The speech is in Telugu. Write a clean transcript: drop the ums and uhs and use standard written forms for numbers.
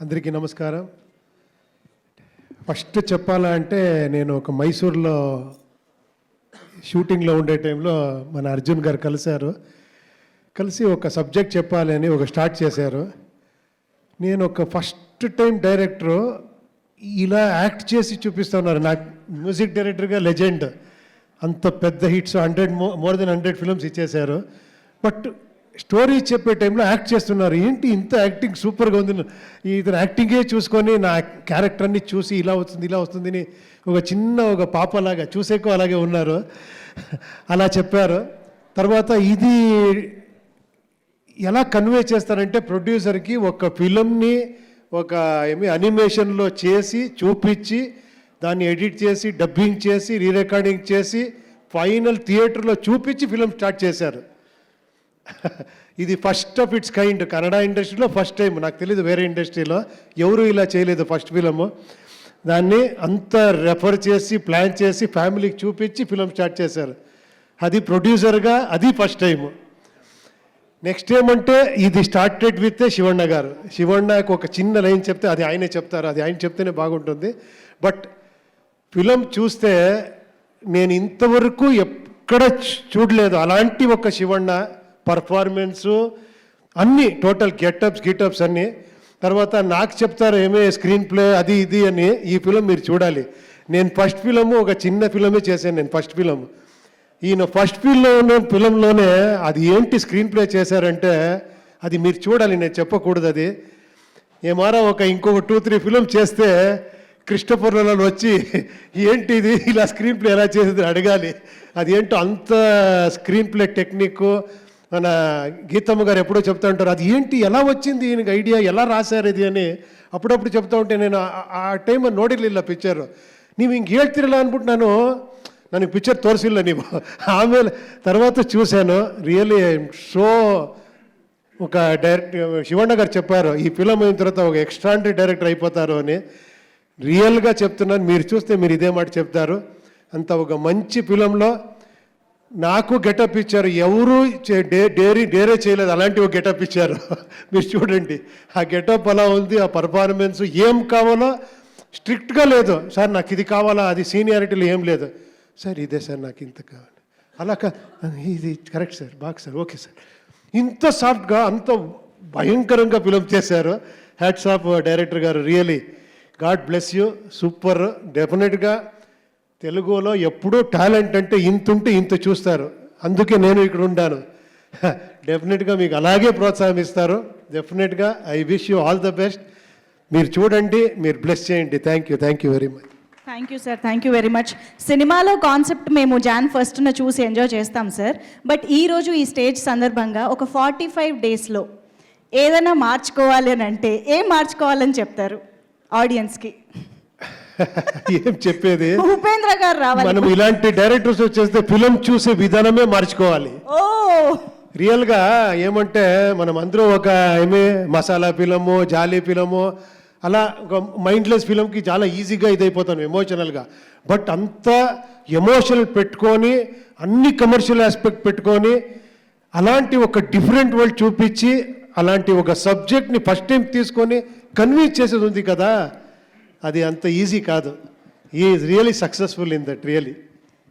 అందరికీ నమస్కారం. ఫస్ట్ చెప్పాలంటే నేను ఒక మైసూర్లో షూటింగ్లో ఉండే టైంలో మన అర్జున్ గారు కలిసి ఒక సబ్జెక్ట్ చెప్పాలి అని ఒక స్టార్ట్ చేశారు. నేను ఒక ఫస్ట్ టైం డైరెక్టరు ఇలా యాక్ట్ చేసి చూపిస్తున్నారు. నాకు మ్యూజిక్ డైరెక్టర్గా లెజెండ్, అంత పెద్ద హిట్స్ మోర్ దెన్ 100 ఫిల్మ్స్ ఇచ్చేశారు. బట్ స్టోరీ చెప్పే టైంలో యాక్ట్ చేస్తున్నారు. ఏంటి ఇంత యాక్టింగ్ సూపర్గా ఉంది, ఇతను యాక్టింగే చూసుకొని నా క్యారెక్టర్ని చూసి ఇలా వస్తుంది అని ఒక పాపలాగా చూసేకో అలాగే ఉన్నారు. అలా చెప్పారు. తర్వాత ఇది ఎలా కన్వే చేస్తారంటే ప్రొడ్యూసర్కి ఒక ఫిలంని ఒక అనిమేషన్లో చేసి చూపించి దాన్ని ఎడిట్ చేసి డబ్బింగ్ చేసి రీరికార్డింగ్ చేసి ఫైనల్ థియేటర్లో చూపించి ఫిలం స్టార్ట్ చేశారు. ఇది first of it's kind. Kannada ఇండస్ట్రీలో ఫస్ట్ టైం, నాకు తెలీదు వేరే ఇండస్ట్రీలో ఎవరు ఇలా చేయలేదు. ఫస్ట్ ఫిలము దాన్ని అంత రెఫర్ చేసి ప్లాన్ చేసి ఫ్యామిలీకి చూపించి ఫిలం స్టార్ట్ చేశారు. అది ప్రొడ్యూసర్గా అది ఫస్ట్ టైము. నెక్స్ట్ ఏమంటే ఇది స్టార్టెడ్ విత్ శివಣ್ణ గారు. శివಣ್ಣకు ఒక చిన్న లైన్ చెప్తే అది ఆయనే చెప్తారు, అది ఆయన చెప్తేనే బాగుంటుంది. బట్ ఫిలం చూస్తే నేను ఇంతవరకు ఎక్కడ చూడలేదు అలాంటి ఒక శివಣ್ణ పర్ఫార్మెన్సు అన్నీ టోటల్ గెటప్స్ అన్నీ. తర్వాత నాకు చెప్తారు స్క్రీన్ ప్లే అది ఇది అని. ఈ ఫిలం మీరు చూడాలి. నేను ఫస్ట్ ఫిలము ఒక చిన్న ఫిలమే చేశాను. నేను ఫస్ట్ ఫిలము ఈయన ఫస్ట్ ఫిలంలోనే అది ఏంటి స్క్రీన్ ప్లే చేశారంటే అది మీరు చూడాలి, నేను చెప్పకూడదు. అది ఇంకొక 2-3 ఫిలం చేస్తే క్రిస్టోఫర్లలో వచ్చి ఏంటి ఇది ఇలా స్క్రీన్ ప్లే ఎలా చేసేది అడగాలి. అది ఏంటో అంత స్క్రీన్ ప్లే టెక్నిక్. మన గీతమ్మ గారు ఎప్పుడో చెప్తా ఉంటారు, అది ఏంటి ఎలా వచ్చింది ఈయనకి ఐడియా, ఎలా రాశారు ఇది అని అప్పుడప్పుడు చెప్తా ఉంటే నేను ಆ ಟೈಮ್ ನೋಡಿರಲಿಲ್ಲ ಪಿಕ್ಚರು. ನೀವು ಹಿಂಗೆ ಹೇಳ್ತಿರಲ್ಲ ಅಂದ್ಬಿಟ್ಟು ನನಗೆ ಪಿಕ್ಚರ್ ತೋರಿಸಿಲ್ಲ ನೀವು. ಆಮೇಲೆ తర్వాత చూశాను. రియల్లీ షో ఒక శివಣ್ణ గారు చెప్పారు ఈ ఫిలం అయిన తర్వాత ఒక ఎక్స్ట్రాండరీ డైరెక్టర్ అయిపోతారు అని. రియల్గా చెప్తున్నాను, మీరు చూస్తే మీరు ఇదే మాట చెప్తారు. అంత ఒక మంచి ఫిలంలో నాకు గెటప్ ఇచ్చారు. ఎవరు డేరే చేయలేదు అలాంటి ఒక గెటప్ ఇచ్చారు. మీరు చూడండి ఆ గెటప్ అలా ఉంది. ఆ పర్ఫార్మెన్స్ ఏం కావాలో స్ట్రిక్ట్గా లేదు. సార్ నాకు ఇది కావాలా, అది సీనియారిటీలో ఏం లేదు. సార్ ఇదే సార్ నాకు ఇంత కావాలి, అలా ఇది కరెక్ట్ సార్, బాగా సార్, ఓకే సార్. ఇంత సాఫ్ట్గా అంత భయంకరంగా ఫిలం చేశారు. హ్యాట్స్ ఆఫ్ డైరెక్టర్ గారు. Really God bless you. Super. డెఫినెట్గా తెలుగులో ఎప్పుడూ టాలెంట్ అంటే ఇంతుంటే ఇంత చూస్తారు. అందుకే నేను ఇక్కడ ఉన్నాను. డెఫినెట్గా మీకు అలాగే ప్రోత్సాహం ఇస్తారు. డెఫినెట్గా I wish you all the best. మీరు చూడండి, మీరు బ్లెస్ చేయండి. Thank you very much. Thank you sir, thank you very much. సినిమాలో కాన్సెప్ట్ మేము Jan 1న చూసి ఎంజాయ్ చేస్తాం సార్. బట్ ఈరోజు ఈ స్టేజ్ సందర్భంగా ఒక 45 డేస్లో ఏదైనా మార్చుకోవాలి అని అంటే ఏం మార్చుకోవాలని చెప్తారు ఆడియన్స్కి? ఏం చెప్పేది, ఉపేంద్ర గారు రావాలి. మనం ఇలాంటి డైరెక్టర్స్ వచ్చేస్తే ఫిలం చూసే విధానమే మార్చుకోవాలి. రియల్గా ఏమంటే మనం అందరూ ఒక మసాలా ఫిలము, జాలీ ఫిలము, అలా ఒక మైండ్లెస్ ఫిలంకి చాలా ఈజీగా ఇదైపోతాం ఎమోషనల్గా. బట్ అంత ఎమోషనల్ పెట్టుకొని అన్ని కమర్షియల్ ఆస్పెక్ట్ పెట్టుకొని అలాంటి ఒక డిఫరెంట్ వరల్డ్ చూపించి అలాంటి ఒక సబ్జెక్ట్ని ఫస్ట్ టైం తీసుకొని కన్విన్స్ చేసేది ఉంది కదా, అది అంత ఈజీ కాదు. ఈ is really successful in that really.